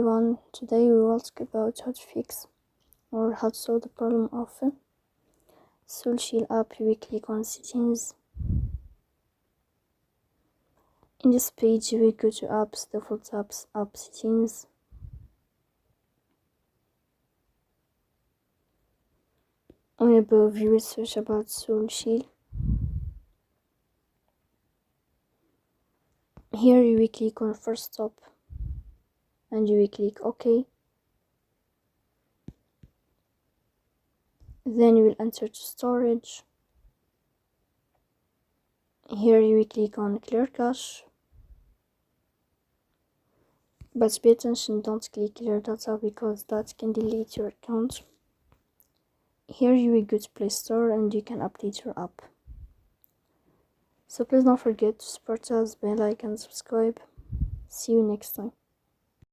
everyone, today we will talk about how to fix or how to solve the problem of SoulChill app. We click on settings. In this page we go to apps, default apps, app settings. On above you will search about SoulChill. Here you will click on first stop and you will click OK. Then you will enter to storage. Here you will click on clear cache. But pay attention, don't click clear data because that can delete your account. Here you will go to Play Store and you can update your app. So please don't forget to support us by like and subscribe. See you next time.